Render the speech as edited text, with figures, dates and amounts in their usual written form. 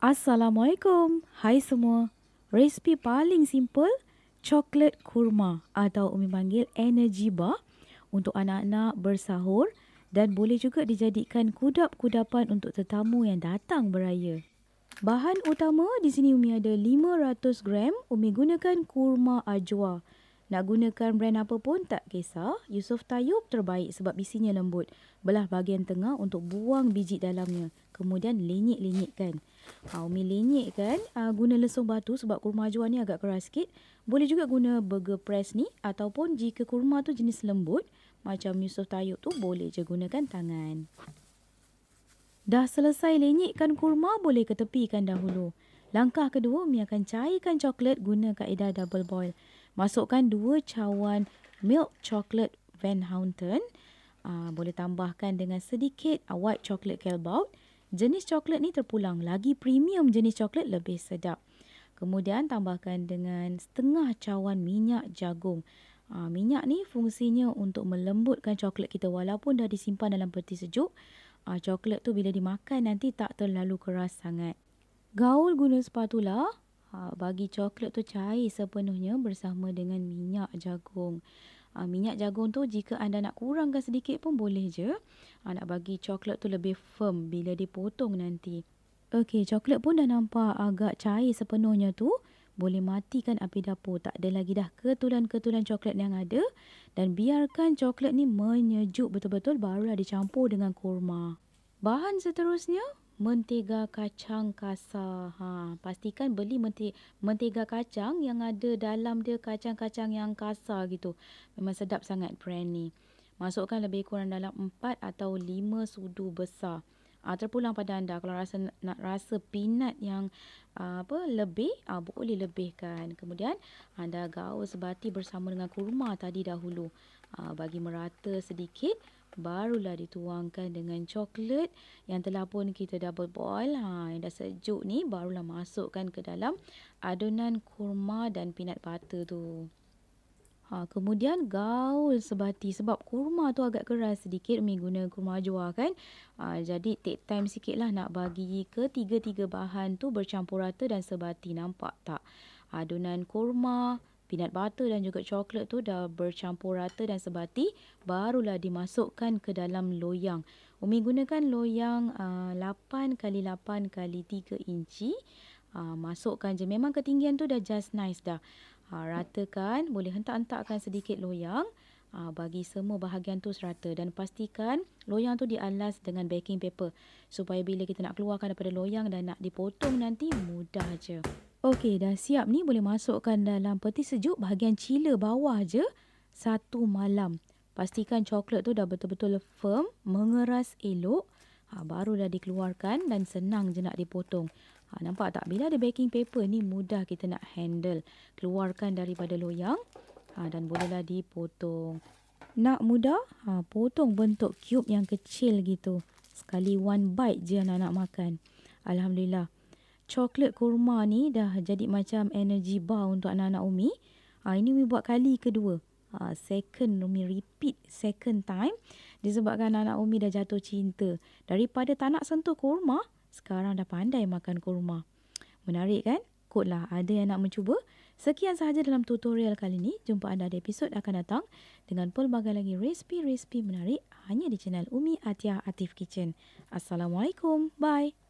Assalamualaikum. Hai semua. Resipi paling simple, coklat kurma atau Umi panggil energy bar untuk anak-anak bersahur dan boleh juga dijadikan kudap-kudapan untuk tetamu yang datang beraya. Bahan utama di sini Umi ada 500 gram. Umi gunakan kurma ajwa. Nak gunakan brand apa pun tak kisah. Yusof Tayyub terbaik sebab isinya lembut. Belah bahagian tengah untuk buang biji dalamnya. Kemudian lenyek-lenyekkan. Umi lenyekkan guna lesung batu sebab kurma ajwa ni agak keras sikit. Boleh juga guna burger press ni ataupun jika kurma tu jenis lembut macam Yusof Tayyub tu boleh je gunakan tangan. Dah selesai lenyekkan kurma, boleh ketepikan dahulu. Langkah kedua, Umi akan cairkan coklat guna kaedah double boil. Masukkan 2 cawan milk chocolate Van Houten. Boleh tambahkan dengan sedikit white chocolate Callebaut. Jenis coklat ni terpulang. Lagi premium jenis coklat lebih sedap. Kemudian tambahkan dengan setengah cawan minyak jagung. Minyak ni fungsinya untuk melembutkan coklat kita walaupun dah disimpan dalam peti sejuk. Coklat tu bila dimakan nanti tak terlalu keras sangat. Gaul guna spatula. Bagi coklat tu cair sepenuhnya bersama dengan minyak jagung. Minyak jagung tu jika anda nak kurangkan sedikit pun boleh je. Nak bagi coklat tu lebih firm bila dipotong nanti. Okey, coklat pun dah nampak agak cair sepenuhnya tu. Boleh matikan api dapur. Tak ada lagi dah ketulan-ketulan coklat yang ada. Dan biarkan coklat ni menyejuk betul-betul barulah dicampur dengan kurma. Bahan seterusnya, mentega kacang kasar. Pastikan beli mentega kacang yang ada dalam dia kacang-kacang yang kasar gitu. Memang sedap sangat brand ni. Masukkan lebih kurang dalam 4 atau 5 sudu besar. Terpulang pada anda. Kalau nak rasa peanut yang lebih, boleh lebihkan. Kemudian anda gaul sebati bersama dengan kurma tadi dahulu. Bagi merata sedikit, barulah dituangkan dengan coklat yang telah pun kita double boil. Yang dah sejuk ni barulah masukkan ke dalam adunan kurma dan peanut butter tu. Kemudian gaul sebati sebab kurma tu agak keras sedikit. Umi guna kurma ajwa kan. Jadi take time sikit lah nak bagi ketiga-tiga bahan tu bercampur rata dan sebati. Nampak tak? Adunan kurma, peanut butter dan juga coklat tu dah bercampur rata dan sebati. Barulah dimasukkan ke dalam loyang. Umi gunakan loyang 8x8x3 inci. Masukkan je. Memang ketinggian tu dah just nice dah. Ratakan, boleh hentak-hentakkan sedikit loyang. Bagi semua bahagian tu serata dan pastikan loyang tu dialas dengan baking paper supaya bila kita nak keluarkan daripada loyang dan nak dipotong nanti mudah je. Okey, dah siap ni, boleh masukkan dalam peti sejuk bahagian cila bawah je 1 malam. Pastikan coklat tu dah betul-betul firm, mengeras elok. Barulah dikeluarkan dan senang je nak dipotong. Nampak tak? Bila ada baking paper ni mudah kita nak handle. Keluarkan daripada loyang dan bolehlah dipotong. Nak mudah, potong bentuk cube yang kecil gitu. Sekali one bite je anak-anak makan. Alhamdulillah. Coklat kurma ni dah jadi macam energy bar untuk anak-anak Umi. Ini Umi buat kali kedua. Second Umi repeat second time. Disebabkan anak-anak Umi dah jatuh cinta. Daripada tak nak sentuh kurma, sekarang dah pandai makan kurma. Menarik kan? Kotlah ada yang nak mencuba. Sekian sahaja dalam tutorial kali ini. Jumpa anda di episod akan datang dengan pelbagai lagi resipi-resipi menarik hanya di channel Umi Atiyah Atif Kitchen. Assalamualaikum. Bye.